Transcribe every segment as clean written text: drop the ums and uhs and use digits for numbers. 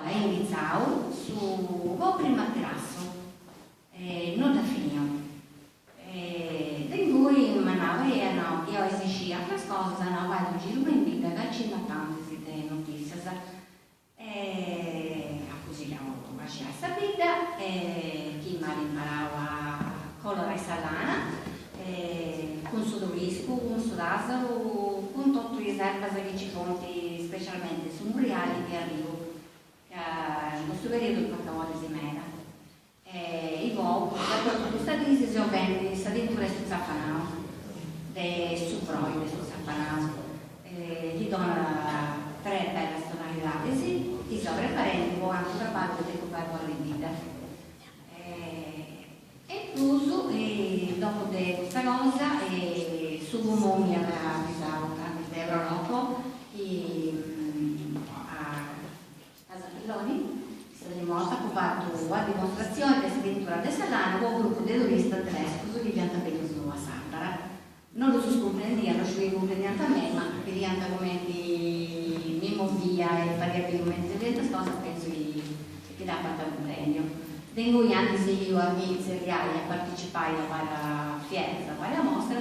iniziau o prima terrazzo, non da finio. Da cui manava io esigia altre cose, no, vai in giro in vita, da cima tante notizie. Così abbiamo lasciato questa vita, chi mai imparava colorare salana, con suo dorisco, con suo Lazzaro, con tutte le erbe che ci conti, specialmente su Muriali che arrivo. In questo periodo il portavoce si mera. Questa crisi si ovvenne addirittura sul Zaffanao, su Freud, sul Zaffanao. Gli dona tre belle stonalità, ti sovraparenti, può anche da parte di occupare con la vita. E incluso, dopo questa cosa, su Gumoni aveva pensato anche Euroloco, si dimostra che ha fatto la dimostrazione della scrittura del Salano con un gruppo di turista tedesco su diventa benissimo a Santara. Non lo so comprendiamo, lo so comprendiamo a me, ma per diventa come di Mimo Via e farebbe come di questa cosa penso che dà fatto un premio. Tengo gli anni se io a iniziare a partecipare alla fiera, alla mostra,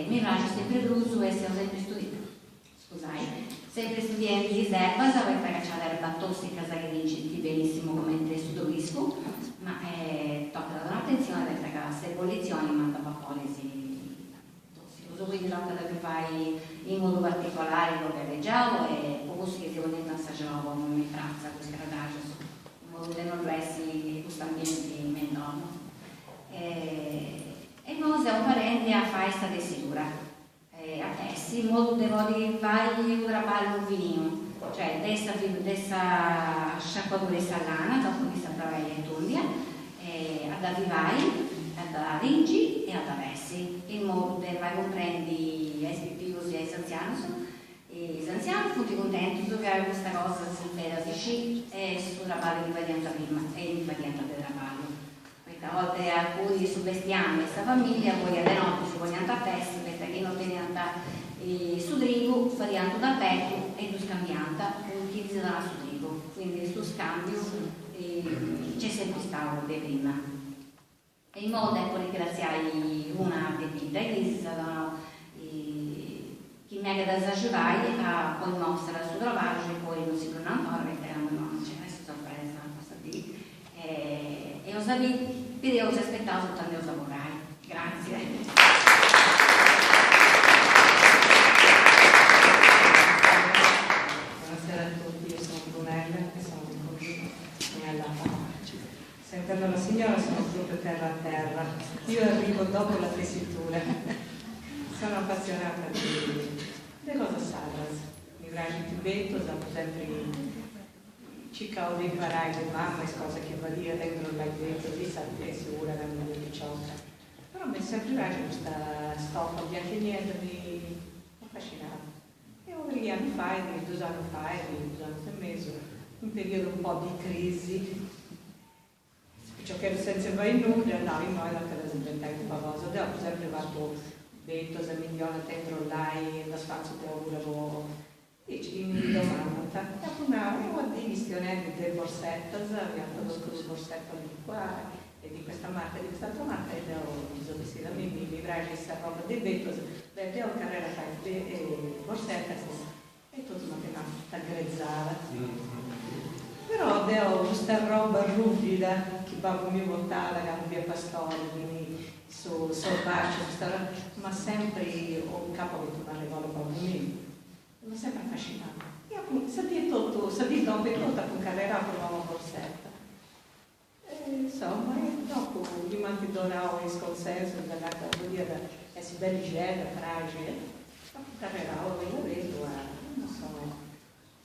mi piace sempre l'uso e se ho sempre studiato. Scusate. Sempre studenti di Zerbas, avete cacciato l'erba tossica che incenti benissimo come il sudorisco, ma tocca da un'attenzione perché queste posizioni mandano a polisi tossico. Quindi tocca da che fai in modo particolare lo che leggiamo e poco si che vogliono assaggiare non mi trazza questo radaggio, in modo che non resti questo ambiente mendono. E noi siamo parenti a festa di sicura. A Pessi, in modo che vai un trabalho un vinino, cioè dessa sciacquatura di salana, dopo che sapeva in Tundia, ad Avivai, ad Aringi e ad Pessi, in modo che vai comprendi ai più e ai anziani, tutti contenti che questa cosa si veda di e sul trabalho di variante prima e di variante del trabalho. A volte alcuni subbestiamo questa famiglia, poi alle notti si vogliono a Pessi, perché non teniamo su Drigo, variando da petto e tu scambiata, utilizzano su Drigo, quindi su scambio c'è sempre stato di prima. E in modo ecco ringraziare una bevita che si sono chi mi ha da esagerare a poi mostra il suo travaggio e poi non si prende ancora perché non c'è questa sorpresa questa lì. E ho saputo vi ho aspettato tanto a lavorare. Grazie. Buonasera a tutti, io sono Brunella e sono di Corrino, Brunella Pace. Sentendo la signora sono proprio terra a terra. Io arrivo dopo la tessitura. Sono appassionata di cose saras. Mi piace il Tibeto, da sempre circa di imparare le mamme, cose che va a dire dentro il libretto di sicura nel 2018. Però mi è sempre piaciuta questa stoffa bianca e niente, mi affascinava. E ora anni fa, 2 anni fa, 2 anni e mezzo, un periodo un po' di crisi, ciò che era senza vai in nulla, no, in noi non te la un po' cosa, ho sempre fatto detto, se milione dentro l'hai, da spazio che avevo. Dici, mi domanda, io ho visto del borsetto, abbiamo prodotto il borsetto di qua e di questa marca e di quest'altra marca ed ho visto che si da mi piace questa roba di vetro, perché ho carriera fai borsetta e tutto matematica grezzata. Però ho questa roba ruvida che babbo mi votava, che non via pastore, quindi su Bacio, ma sempre ho un capo che tu non vuole babbo mio. Mi è sempre affascinato. Io sapete dopo tutta con carriera provavo borsetta. Insomma, dopo gli manti doravo il consenso della categoria che si belligera, fragile. Dopo carriera ho vedo, non so,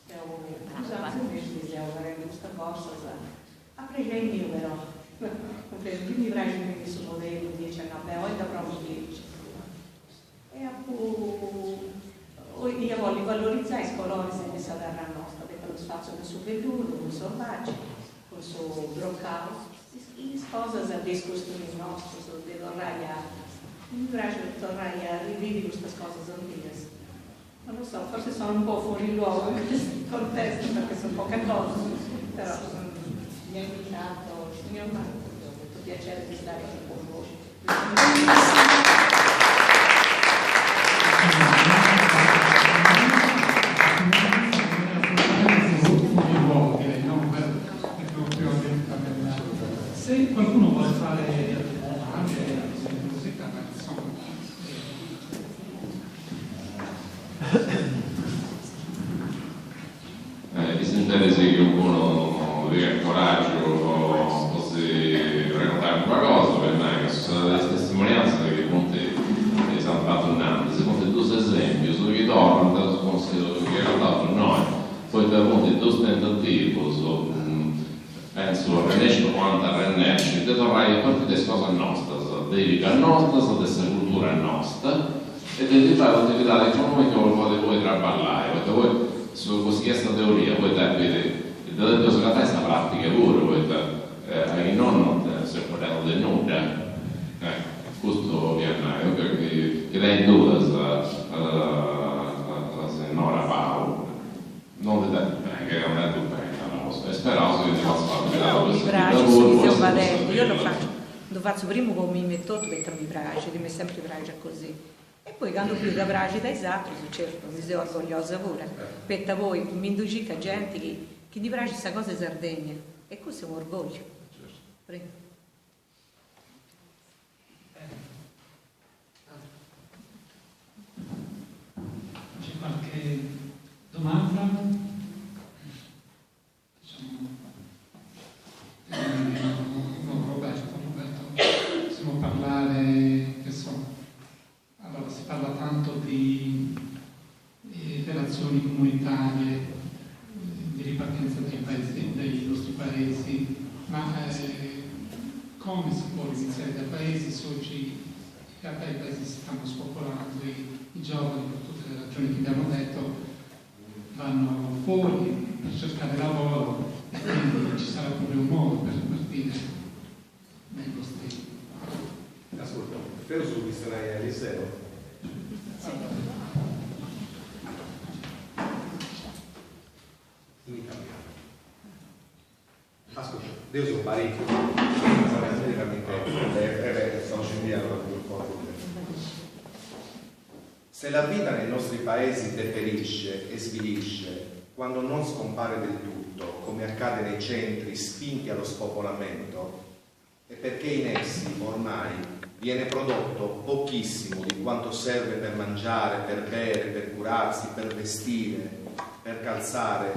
se ho usato invece di avere questa borsa, a prendere il mio però. Quindi fragile mi sono modello 10 anni, oggi da proprio 10. E appunto io voglio valorizzare i colori sempre stata la nostra, perché lo spazio del suo velluto, con il suo bacio, con il suo broccato, le cose a discostumi nostri, devo tornare a rivivere queste cose antiche. Non lo so, forse sono un po' fuori luogo in questo contesto perché sono poche cose, però mi ha invitato il signor Marco, ho avuto piacere di stare qui con voi. Se qualcuno vuole fare di sentire se qualcuno dica coraggio o se raccontare qualcosa per me, che sono delle testimonianze che Ponte stanno fatto se Ponte due esempi, su che torna, su che ha dato noi, poi da Ponte due tentativi, penso rennesci quanto rennesci, te dovrai a partire delle cose nostre, dedica nostra, questa cultura nostra, e dedicare l'attività economica che voi traballare, perché voi su questa teoria, voi avete la testa pratica pure, voi non si occupiamo di nulla, questo viene, che lei dura la signora Paolo, non ti dà che non è tutto bene, e spero che ti possa fare io lo faccio prima come mi metto perché mi piace, mi sempre piace così. E poi quando più da braccia dai altri, certo, mi sono orgogliosa pure. Per voi, mi inducica gente che di braccia questa cosa è Sardegna. E questo è un orgoglio. Prego. C'è qualche domanda? Roberto, possiamo parlare, che so. Allora, si parla tanto di relazioni comunitarie, di ripartenza dei nostri paesi, ma come si può iniziare dai paesi se oggi in realtà i paesi si stanno spopolando, i giovani, per tutte le ragioni che abbiamo detto, vanno fuori per cercare lavoro e quindi ci sarà pure un modo per partire nei nostri. Ascolta, spero sul missionario Eliseo. In italiano. Ascolta, Dio sono parecchio. Stavo scendendo se la vita nei nostri paesi deperisce e svilisce quando non scompare del tutto, come accade nei centri spinti allo spopolamento, è perché in essi ormai viene prodotto pochissimo di quanto serve per mangiare, per bere, per curarsi, per vestire, per calzare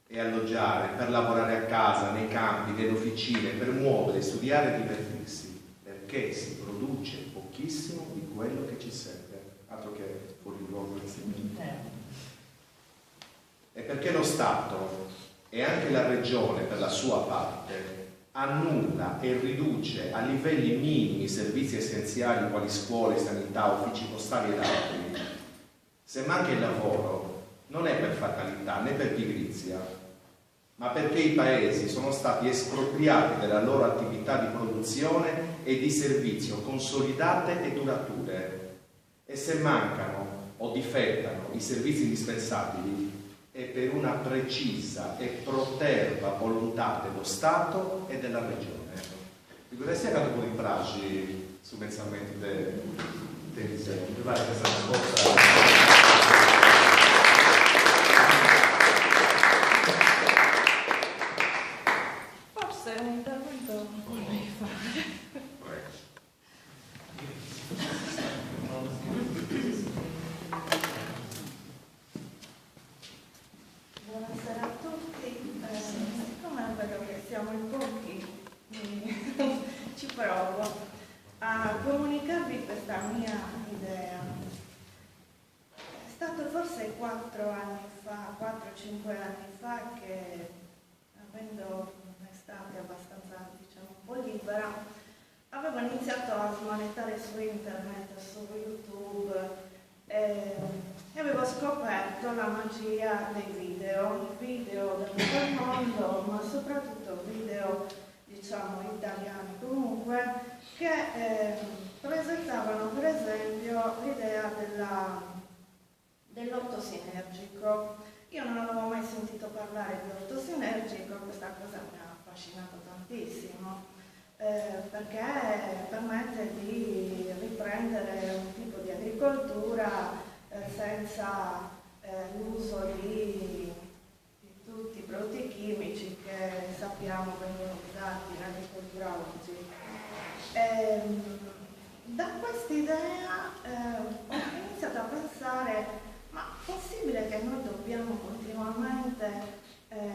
e alloggiare, per lavorare a casa, nei campi, nelle officine, per muovere, studiare e divertirsi, perché si produce pochissimo di quello che ci serve, altro che fuori luogo. E perché lo Stato e anche la Regione per la sua parte annulla e riduce a livelli minimi servizi essenziali quali scuole, sanità, uffici postali ed altri. Se manca il lavoro non è per fatalità né per pigrizia, ma perché i paesi sono stati espropriati della loro attività di produzione e di servizio consolidate e durature. E se mancano o difettano i servizi indispensabili è per una precisa e proterva volontà dello Stato e della Regione. Vi vorrei anche un po' di frasi su pensamenti dell'Eliseo. Mi pare questa risposta. Forse è un intervento vorrei fare. Buonasera a tutti, siccome vedo che siamo in pochi, ci provo a comunicarvi questa mia idea. È stato forse 4 anni fa, 4-5 anni fa che, avendo un'estate abbastanza, diciamo, un po' libera, avevo iniziato a smanettare su internet, su YouTube, e avevo scoperto la magia dei video da tutto il mondo, ma soprattutto video, diciamo, italiani comunque, che presentavano per esempio l'idea dell'orto sinergico. Io non avevo mai sentito parlare di orto sinergico, questa cosa mi ha affascinato tantissimo, perché permette di riprendere un tipo di agricoltura senza l'uso di tutti i prodotti chimici che sappiamo vengono usati in agricoltura oggi. Da quest'idea ho iniziato a pensare: ma è possibile che noi dobbiamo continuamente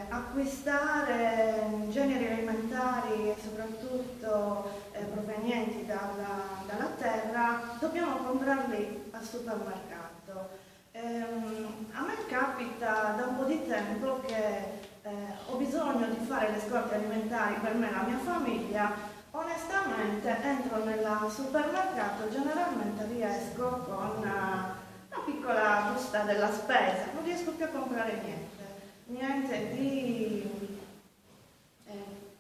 acquistare generi alimentari e soprattutto provenienti dalla terra, dobbiamo comprarli al supermercato? A me capita da un po' di tempo che ho bisogno di fare le scorte alimentari per me e la mia famiglia. Onestamente entro nel supermercato, generalmente riesco con una piccola busta della spesa, non riesco più a comprare niente di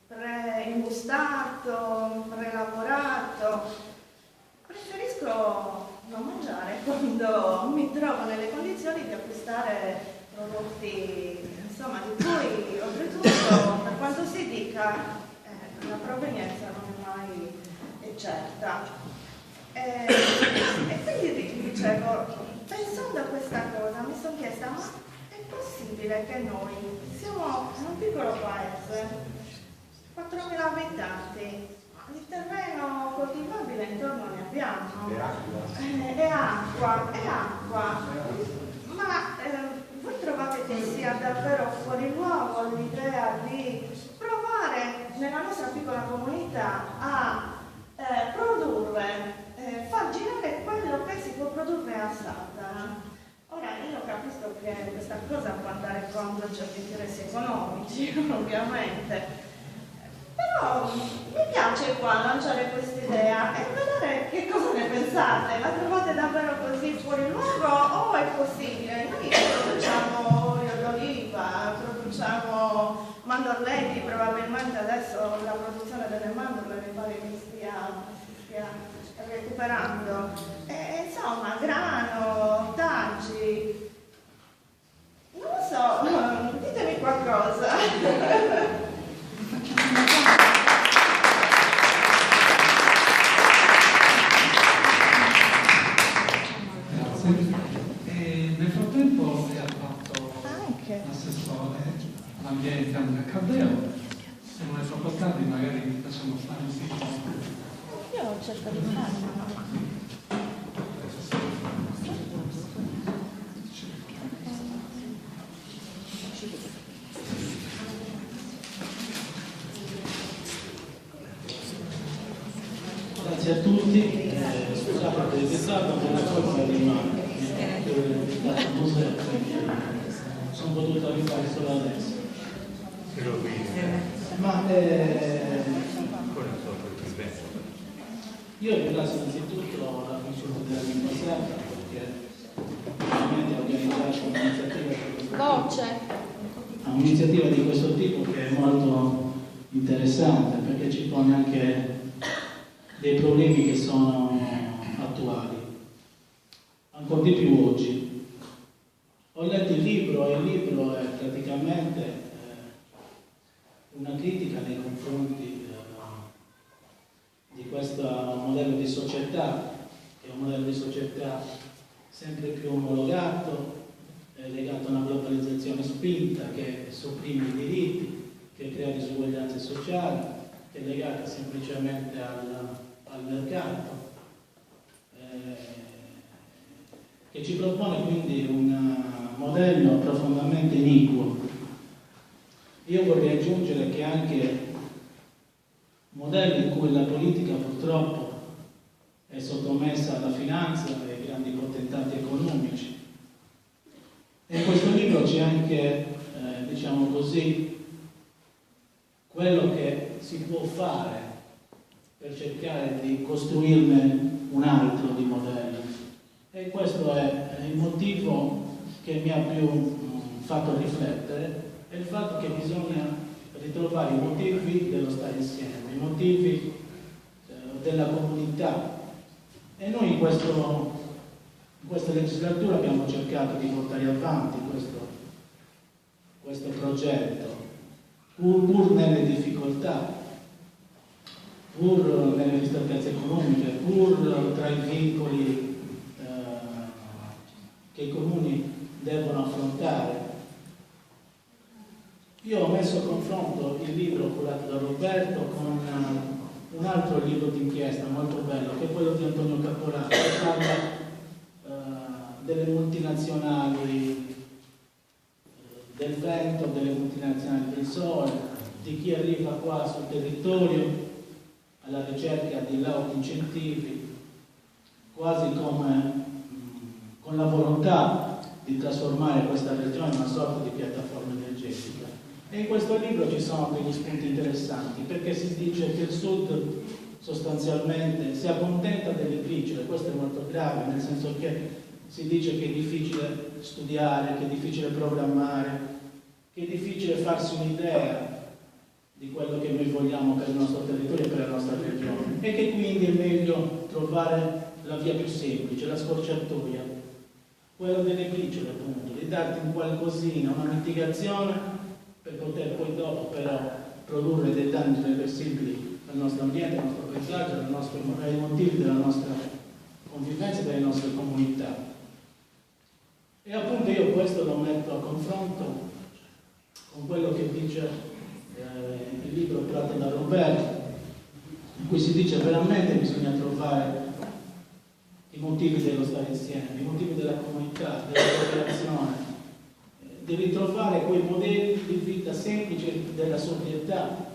preimbustato, prelavorato. Preferisco non mangiare quando mi trovo nelle condizioni di acquistare prodotti, insomma, di cui oltretutto, per quanto si dica, la provenienza non è mai certa. E quindi dicevo, pensando a questa cosa, mi sono chiesta: ma è possibile che noi siamo in un piccolo paese, 4.000 abitanti, il terreno coltivabile intorno ne abbiamo, e acqua, ma voi trovate che sia davvero fuori luogo l'idea di provare nella nostra piccola comunità a produrre, far girare quello che si può produrre a Satana? Ora io capisco che questa cosa può andare contro certi interessi economici, ovviamente, però mi piace qua lanciare quest'idea e vedere che cosa ne pensate. La trovate davvero così fuori luogo o è possibile? Noi produciamo olio d'oliva, produciamo mandorletti, probabilmente adesso la produzione delle mandorle mi pare che si stia recuperando, insomma, grano, ortaggi, non lo so, ditemi qualcosa. Nel frattempo è fatto l'assessore all'ambiente Andrea Caldeo. Se non è troppo tardi magari vi facciamo fare un sito. Io cerco di farlo. Grazie a tutti, scusate per il ritardo, per la colpa di mano, dal museo, sono potuto arrivare solo adesso. Ma io ringrazio innanzitutto la consulta della lingua sarda perché veramente ha organizzato un'iniziativa di questo tipo che è molto interessante perché ci pone anche dei problemi che sono attuali, ancora di più oggi. Ho letto il libro e il libro è praticamente una critica nei confronti di questo modello di società, che è un modello di società sempre più omologato, legato a una globalizzazione spinta che sopprime i diritti, che crea disuguaglianze sociali, che è legata semplicemente al mercato, che ci propone quindi un modello profondamente iniquo. Io vorrei aggiungere che anche modelli in cui la politica purtroppo è sottomessa alla finanza e ai grandi potentati economici. E in questo libro c'è anche, diciamo così, quello che si può fare per cercare di costruirne un altro di modello. E questo è il motivo che mi ha più fatto riflettere, è il fatto che bisogna ritrovare i motivi dello stare insieme, i motivi della comunità. E noi in questo In questa legislatura abbiamo cercato di portare avanti questo progetto, pur nelle difficoltà, pur nelle ristrettezze economiche, pur tra i vincoli che i comuni devono affrontare. Io ho messo a confronto il libro curato da Roberto con un altro libro d'inchiesta molto bello, che è quello di Antonio Caporale, che parla delle multinazionali del vento, delle multinazionali del sole, di chi arriva qua sul territorio alla ricerca di lauti incentivi, quasi come con la volontà di trasformare questa regione in una sorta di piattaforma energetica. E in questo libro ci sono degli spunti interessanti, perché si dice che il Sud sostanzialmente si accontenta delle briciole. Questo è molto grave, nel senso che si dice che è difficile studiare, che è difficile programmare, che è difficile farsi un'idea di quello che noi vogliamo per il nostro territorio e per la nostra regione, e che quindi è meglio trovare la via più semplice, la scorciatoia, quella delle briciole, appunto, di darti un qualcosina, una mitigazione, per poter poi dopo però produrre dei danni irreversibili al nostro ambiente, al nostro paesaggio, ai motivi della nostra convivenza e delle nostre comunità. E appunto io questo lo metto a confronto con quello che dice il libro tratto da Roberto, in cui si dice veramente bisogna trovare i motivi dello stare insieme, i motivi della comunità, della cooperazione, di ritrovare quei modelli di vita semplici della sobrietà,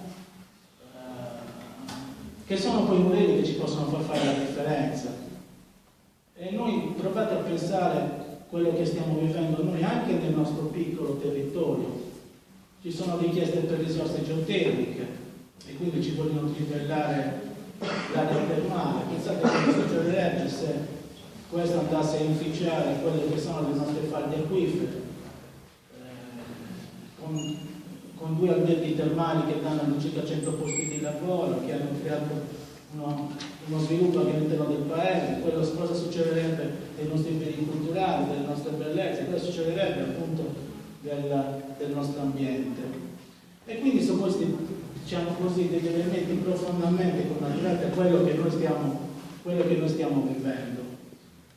che sono quei modelli che ci possono far fare la differenza. E noi provate a pensare quello che stiamo vivendo noi anche nel nostro piccolo territorio. Ci sono richieste per risorse geotermiche e quindi ci vogliono trivellare l'area termale. Pensate cosa succederebbe se questo andasse a inficiare quelle che sono le nostre falde acquifere, con 2 alberghi termali che danno circa 100 posti di lavoro, che hanno creato uno sviluppo anche all'interno del paese. Cosa succederebbe dei nostri beni culturali, delle nostre bellezze, cosa succederebbe appunto del nostro ambiente. E quindi sono questi, diciamo così, degli elementi profondamente connaturati a quello che noi stiamo vivendo.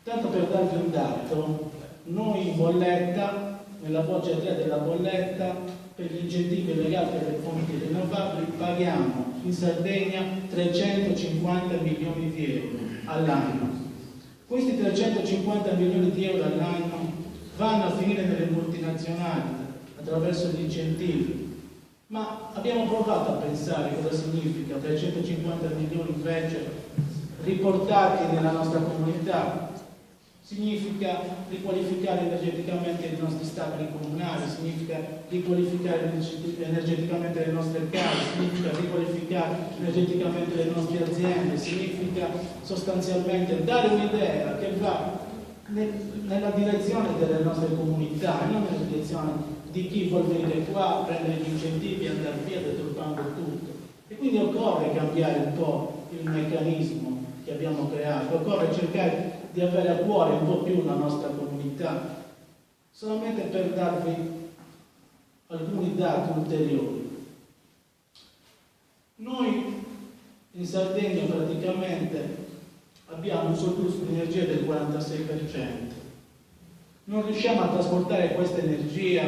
Tanto per darvi un dato, noi in bolletta, nella voce 3 della bolletta, per gli incentivi legati alle fonti rinnovabili, paghiamo in Sardegna 350 milioni di euro all'anno. Questi 350 milioni di euro all'anno vanno a finire nelle multinazionali attraverso gli incentivi, ma abbiamo provato a pensare cosa significa 350 milioni invece riportati nella nostra comunità. Significa riqualificare energeticamente i nostri stabili comunali, significa riqualificare energeticamente le nostre case, significa riqualificare energeticamente le nostre aziende, significa sostanzialmente dare un'idea che va nella direzione delle nostre comunità e non nella direzione di chi vuol venire qua, prendere gli incentivi e andare via deturpando tutto. E quindi occorre cambiare un po' il meccanismo che abbiamo creato, occorre cercare di avere a cuore un po' più la nostra comunità, solamente per darvi alcuni dati ulteriori. Noi in Sardegna praticamente abbiamo un surplus di energia del 46%. Non riusciamo a trasportare questa energia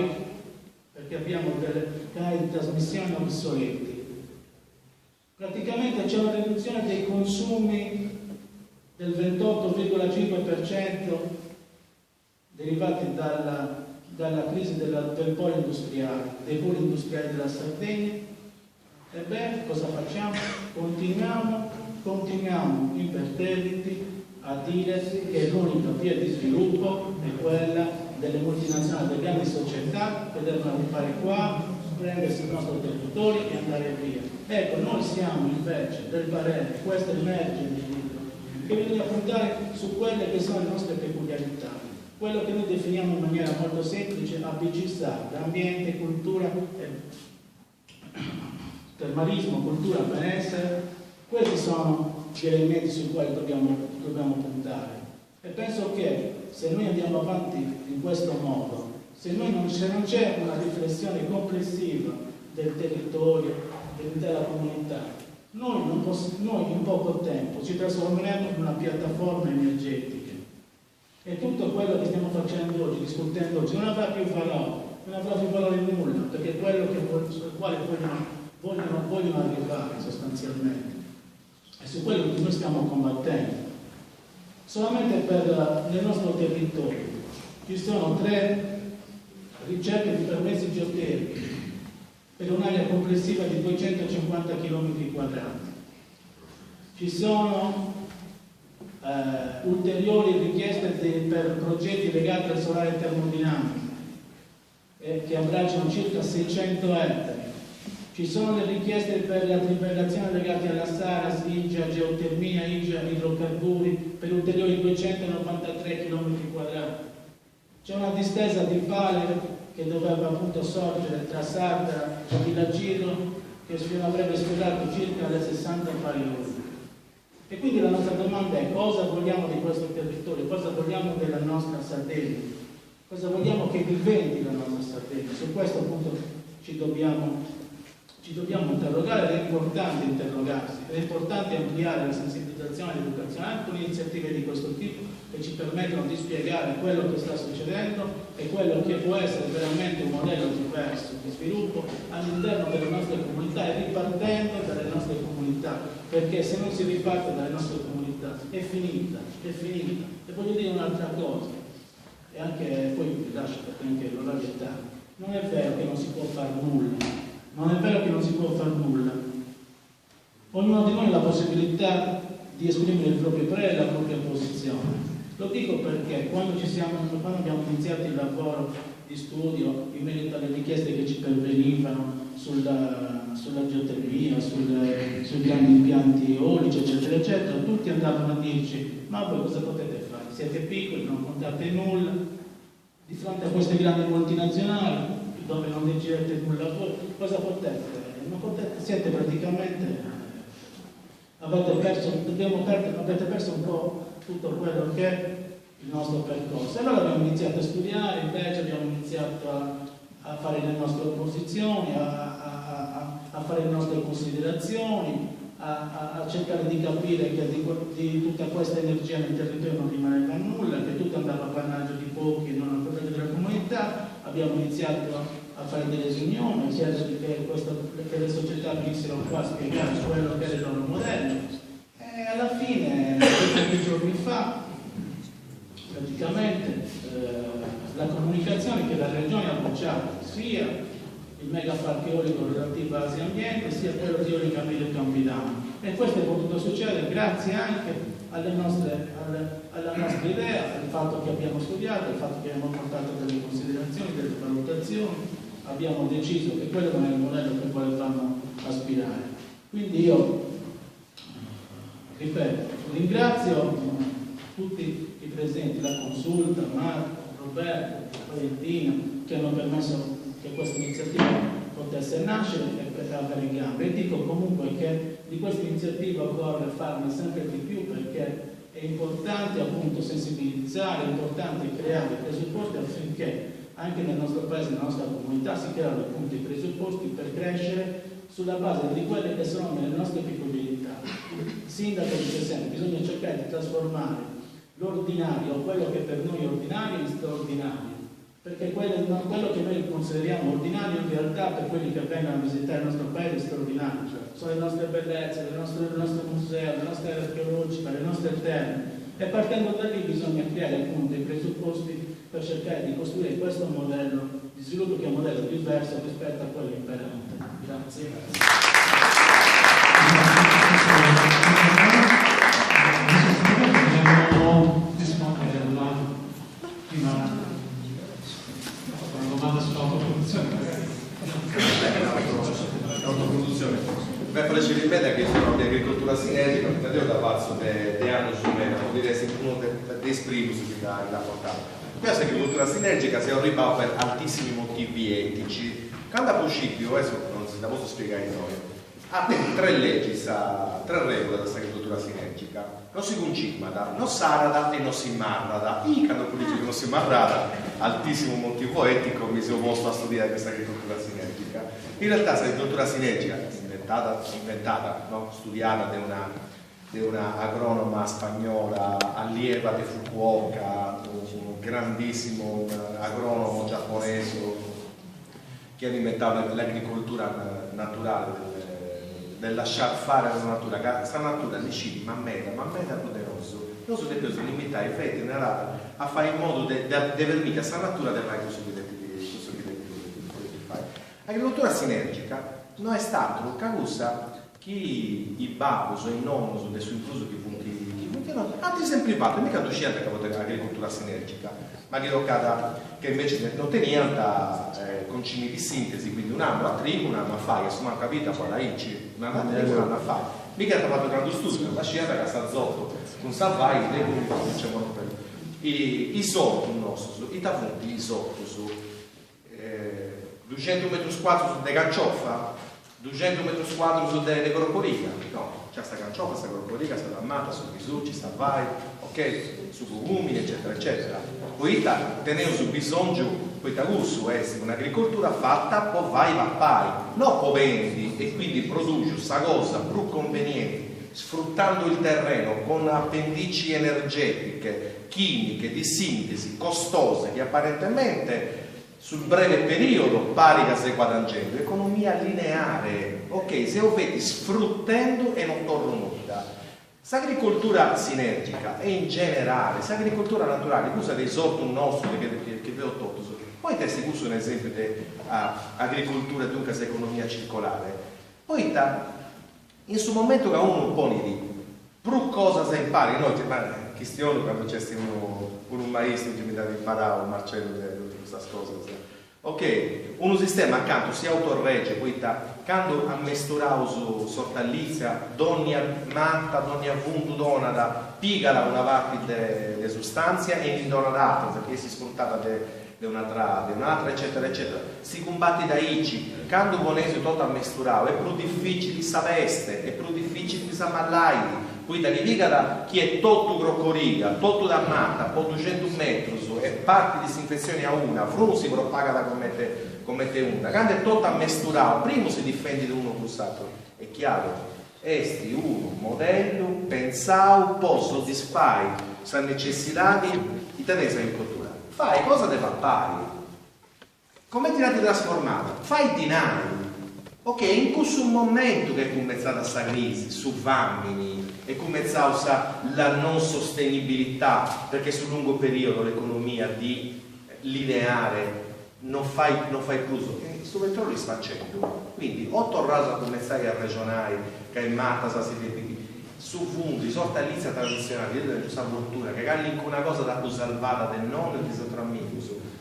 perché abbiamo dei canali di trasmissione obsoleti. Praticamente c'è una riduzione dei consumi del 28,5% derivati dalla crisi del polo industriale, dei poli industriali della Sardegna. Ebbene, cosa facciamo? Continuiamo imperterriti a dire che l'unica via di sviluppo è quella delle multinazionali, delle grandi società che devono arrivare qua, prendersi il nostro territorio e andare via. Ecco, noi siamo invece del parere, questo emerge nel libro, che bisogna puntare su quelle che sono le nostre peculiarità, quello che noi definiamo in maniera molto semplice ABCSA, ambiente, cultura, termalismo, cultura, benessere. Questi sono gli elementi sui quali dobbiamo puntare. E penso che se noi andiamo avanti in questo modo, se non c'è una riflessione complessiva del territorio, dell'intera comunità, noi in poco tempo ci trasformeremo in una piattaforma energetica e tutto quello che stiamo facendo oggi, discutendo oggi, non avrà più valore nulla, perché è quello sul quale vogliono arrivare sostanzialmente, e su quello che noi stiamo combattendo. Solamente nel nostro territorio ci sono 3 ricerche di permessi geotermici per un'area complessiva di 250 km². Ci sono ulteriori richieste per progetti legati al solare termodinamico che abbracciano circa 600 ettari. Ci sono le richieste per la trivellazione legate alla SARAS, IGEA, geotermia, IGEA, idrocarburi per ulteriori 293 km². C'è una distesa di pale che doveva appunto sorgere tra Sarda e Villagiro, che avrebbe sforato circa le 60 parioli. E quindi la nostra domanda è: cosa vogliamo di questo territorio? Cosa vogliamo della nostra Sardegna? Cosa vogliamo che diventi la nostra Sardegna? Su questo appunto ci dobbiamo interrogare, ed è importante interrogarsi, è importante ampliare la sensibilizzazione e l'educazione anche con iniziative di questo tipo che ci permettono di spiegare quello che sta succedendo e quello che può essere veramente un modello diverso di sviluppo all'interno delle nostre comunità e ripartendo dalle nostre comunità, perché se non si riparte dalle nostre comunità è finita. E voglio dire un'altra cosa, e anche poi vi lascio perché anche l'orario è tardi. Non è vero che non si può fare nulla. Non è vero che non si può fare nulla. Ognuno di noi ha la possibilità di esprimere il proprio parere e la propria posizione. Lo dico perché quando abbiamo iniziato il lavoro di studio in merito alle richieste che ci pervenivano sulla geotermia, sui grandi impianti eolici, eccetera, eccetera, tutti andavano a dirci: ma voi cosa potete fare? Siete piccoli, non contate nulla. Di fronte a queste grandi multinazionali, dove non decidete nulla voi, cosa potete? Non potete, siete praticamente, avete perso un po' tutto quello che è il nostro percorso. Allora abbiamo iniziato a studiare, invece abbiamo iniziato a fare le nostre opposizioni, a fare le nostre considerazioni, a cercare di capire che di tutta questa energia nel territorio non rimaneva nulla, che tutto andava a pannaggio di pochi e non a proveggio della comunità. Abbiamo iniziato a fare delle riunioni, chiedere che le società venissero qua a spiegare quello che era il loro modello. E alla fine, pochi giorni fa, praticamente la comunicazione che la Regione ha bocciato sia il megaparco eolico relativo a Asia Ambiente sia quello di Eolica Medio Campidano. E questo è potuto succedere grazie anche alla nostra idea, al fatto che abbiamo studiato, al fatto che abbiamo portato delle considerazioni, delle valutazioni, abbiamo deciso che quello non è il modello per quale vanno aspirare. Quindi io, ripeto, ringrazio tutti i presenti, la Consulta, Marco, Roberto, Valentina, che hanno permesso che questa iniziativa potesse nascere e avere in gambe. E dico comunque che di questa iniziativa occorre farne sempre di più, perché è importante appunto sensibilizzare, è importante creare i presupposti affinché anche nel nostro paese, nella nostra comunità, si creano appunto i presupposti per crescere sulla base di quelle che sono le nostre peculiarità. Il sindaco dice sempre: bisogna cercare di trasformare l'ordinario, o quello che per noi è ordinario, in straordinario. Perché quello che noi consideriamo ordinario in realtà per quelli che vengono a visitare il nostro paese è straordinario. Sono le nostre bellezze, il nostro museo, le nostre aree archeologiche, le nostre terre. E partendo da lì bisogna creare appunto i presupposti per cercare di costruire questo modello di sviluppo, che è un modello diverso rispetto a quello imperante. Grazie. Vogliamo rispondere alla prima domanda sull'autoproduzione. L'autoproduzione. Per farci ripetere che sono di agricoltura sinergica, mi da pazzo di anni su me, vuol dire che uno dei primus che da portare. Questa agricoltura sinergica si arriva per altissimi motivi etici. Quando a principio, adesso non si da posso spiegare noi, ha tre leggi, tre regole della agricoltura sinergica. Non si concimada, non sarada e non si marrada. I quando dice che non si marrada, altissimo motivo etico, mi sono posto a studiare questa agricoltura sinergica. In realtà questa agricoltura sinergica, inventata, no? Studiata da una agronoma spagnola, allieva di Fukuoka, un grandissimo agronomo giapponese che ha inventato l'agricoltura naturale, del lasciar fare la natura, che questa natura di cibi, mammeta poderoso, non sono più limitare i fetti, a fare in modo di permettere questa natura di fare questo che fai. L'agricoltura sinergica non è stato un carusa che i babus o i nonnos del suo incluso che punti hanno semplificato, mica tu scelta che l'agricoltura sinergica, ma che invece non tenevano concimi di sintesi, quindi un anno a trigo, un anno a fare, insomma capita poi la ICI, un anno a trigo, un anno a fare. Mica ha fatto grande studio, la scelta che sta zotto, con salvai, le cose dicevano quello. I sotto nostro, i tapunti, i sotto su 200 metri quadri su de cancioffa, 200 metri quadri su de crocorica, no. C'è sta canciofa, sta crocorica, sta dammata, su bisucci, sta vai, ok, su gummi, eccetera, eccetera. Poi tenere su bisogno, poi gusto è un'agricoltura fatta, poi vai va pai, non poi vendi e quindi produci questa cosa più conveniente, sfruttando il terreno con appendici energetiche, chimiche, di sintesi, costose, che apparentemente sul breve periodo pari che si guadagnando, economia lineare, ok, se lo vedi sfruttando e non torno nulla. L'agricoltura sinergica e in generale, l'agricoltura naturale, usa dei sorti nostri che vi ho tolto. Poi ti uso un esempio di agricoltura, dunque economia circolare. Poi in questo momento che uno pone di più cosa si impari, noi Cristiano quando c'è un maestro che mi dava imparare, un Marcello queste cose. Ok, uno sistema accanto si autorregge, poi quando ha mesturato sortallizia, ogni matta, ogni avvunto donata, pigala una parte di sostanza e in dona d'altra, perché si sfruttava di un'altra, eccetera, eccetera. Si combatte da ICI, quando volete tutto a mesturare, è più difficile sa veste, è più difficile sa mallai. Poi da riviga chi è tutto groccoriga, tutto da matta, poi 200 metri e parte di disinfezione a una, fruno si propaga da commette una. Quando è tutto ammesturato, prima si difende da uno crussato. È chiaro, esti uno modello, pensavo, può soddisfare questa necessità di tenere agricoltura. Fai cosa deve fare? Come ti l'hai trasformata? Fai dinari. Ok, in questo momento che è cominciata questa crisi, su Vammini, è cominciata la non sostenibilità, perché sul lungo periodo l'economia di lineare non fai più uso, e questo petrolio sta facendo. Quindi o tornare a cominciare a ragionare che è matta su fondi, sortalizia tradizionale, della giusta cultura, che calli una cosa da più salvata del nonno e di altro amico.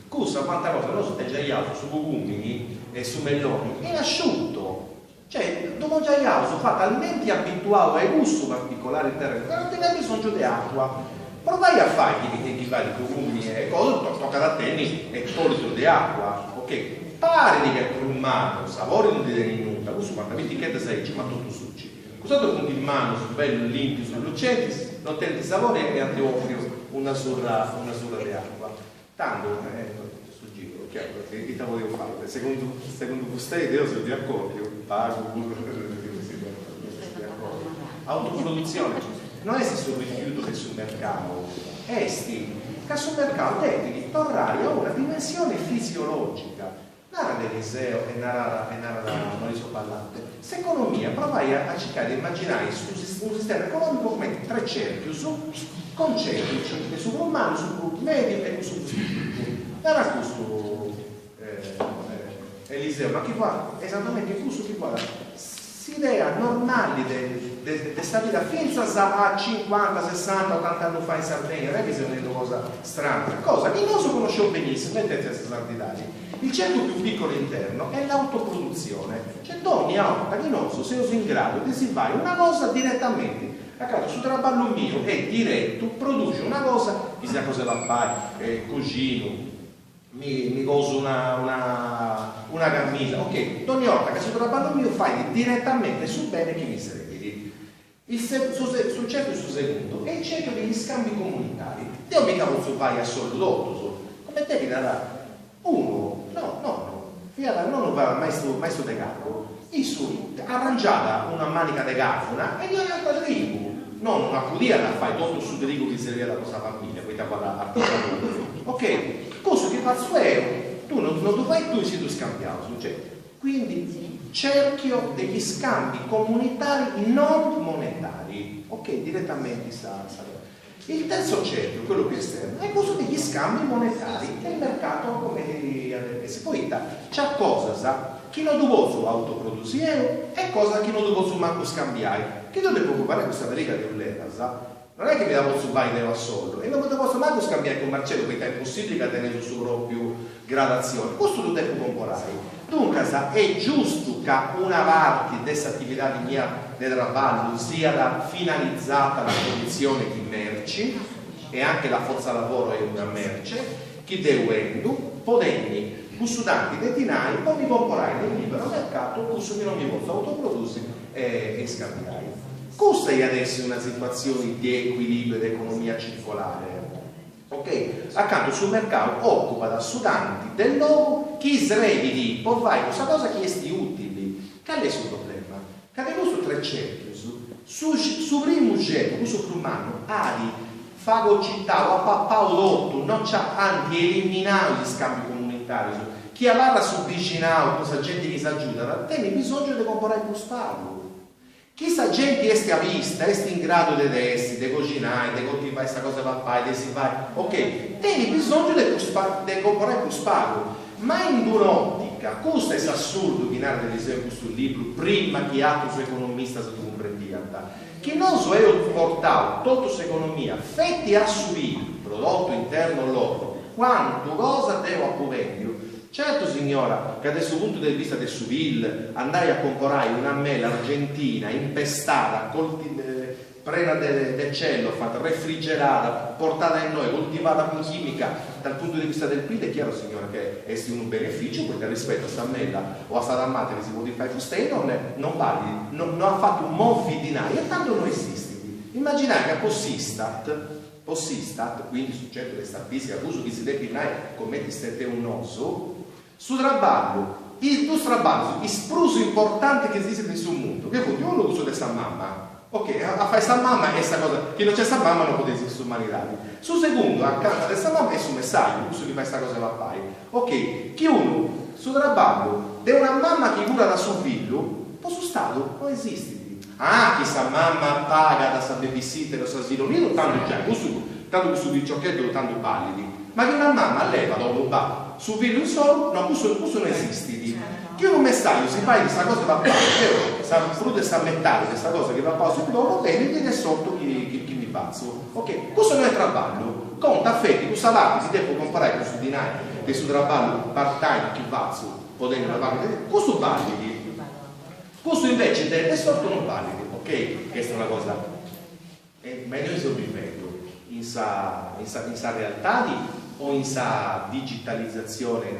Cosa quanta cosa, non so, è già altro su gummi e su meloni, è asciutto. Cioè, dopo già sono fatto talmente abituato ai gusti particolari del terreno che non ti hai bisogno di acqua. Provai a fare chi va di gummi e cose, tocca da te e politro di acqua, ok? Pare che è umano, sapore non ti devi nulla, questo quando mi etichetta sei, ma tutto succi. Cos'altro con il mano su bello limpio sull'uccetti, non ti sapore e ti offri una surra di acqua. Tanto, sto giro, chiaro, perché che volevo fare? Secondo vostè, io se ti accorgo, pago, autoproduzione. Non è sul rifiuto che sul mercato, è che sul mercato devi tornare a una dimensione fisiologica. Nara dell'Eliseo e nara da Maurizio Ballante. Questa economia provai a cercare di immaginare un sistema economico come tre cerchi con cerchi su umano, su medio e su era questo Eliseo, ma che fa esattamente questo che guarda idea normali di stabilità finza a 50, 60, 80 anni fa in Sardegna, non è che sia una cosa strana, cosa che non si conoscevo benissimo, mettete queste sardinari. Il centro più piccolo interno è l'autoproduzione, cioè ogni volta che non so se uso in grado di si fare una cosa direttamente, accanto sul traballo mio è diretto, produce una cosa, chissà cosa la fai, cugino, mi coso una camisa, ok, ogni volta che su traballo mio fai direttamente su bene che mi servi. Sul cerchio sul secondo è il cerchio degli scambi comunitari. Io mica posso fare a solo come devi dare uno, non va maestro de capo, arrangiata una manica de cafona e io un'altra tribu. Non una pudia da fare tutto su trigo che serviva da questa famiglia, questa qua artigianale. Ok, cosa che faccio è, tu non lo fai tu si tu scambiamo, cioè, quindi cerchio degli scambi comunitari non monetari, ok, direttamente il terzo cerchio, quello più esterno, è quello degli scambi monetari che il mercato come si poi c'è cosa sa chi non dovevo autoprodurre e cosa che non dovevo manco scambiare. Che non devo preoccupare questa verica di un leva, sa? Non è che mi la posso fare a solo e non me lo posso manco scambiare con Marcello perché è impossibile che tenere su proprio gradazione. Questo lo devo comprare. Dunque è giusto che una parte di questa attività di mia del traballo sia finalizzata alla produzione di merci e anche la forza lavoro è una merce che devo potendo i studanti dei dinari poi mi comprare nel libero mercato questo che non mi posso autoprodurre e scambiare. Questa è adesso una situazione di equilibrio dell'economia circolare. Ok? Accanto sul mercato occupa da studanti del nuovo chi srevidi può fare questa cosa che è utili. Qual è il suo problema? Che questo tre cerchi su primo cerchio, questo umano ha di fagocità o a paolotto non c'ha anche eliminato gli scambi comunitari. Chi all'altra subvicinato questa gente che si aiuta, tiene bisogno di comprare più sparo. Chi sa gente è a vista, è in grado di essere, di cucinare, di coltivare questa cosa per fare, di si fare, ok, tieni bisogno di comprare più sparo, ma in un'ottica, questo è assurdo che narra dell'esempio sul libro, prima che altro su economista si comprendia, che non so è portato tutta questa economia, fetti a subire, prodotto interno loro, quanto cosa devo appuvendio. Certo signora, che da questo punto di vista del Suvil andai a comprare una mela argentina impestata, prena del cielo, fatta refrigerata, portata in noi, coltivata con chimica, dal punto di vista del PIL è chiaro signora che è un beneficio, perché rispetto a questa mela o a questa damata che si può fare fustei non vale, non ha fatto un monfi dinari e tanto non esiste. Immaginate che Possistat, quindi sul centro della statistica, uso che si declinare come di un osso, su traballo, il spruso importante che esiste sul mondo, che vuol dire uno uso di questa mamma, ok, a fare questa mamma è questa cosa, che non c'è questa mamma non può esistere su umanità. Su secondo, accanto a questa mamma è su messaggio, uso di fare questa cosa va a fare, ok, chi uno su traballo è una mamma che cura da suo figlio, poi su stato non esiste. Ah, questa mamma paga da sa babysitter o sa asilo nido, tanto già, tanto questo picciochetto tanto pallidi, ma che una mamma alleva dopo va su figlio solo, no, questo non esiste. Che un messaggio si fa di questa cosa va a fare, sta frutta sta mettale, questa cosa che va a fare dopo, bene, viene sotto chi mi pazzo. Ok, questo non è traballo, conta affetti, questo salario si deve comprare questo dinari, questo traballo part-time, chi pazzo, potendo pagare, questo validi. Questo invece è sotto non validi, ok? Questa è una cosa, ma noi stiamo vivendo in sa realtà o in sa digitalizzazione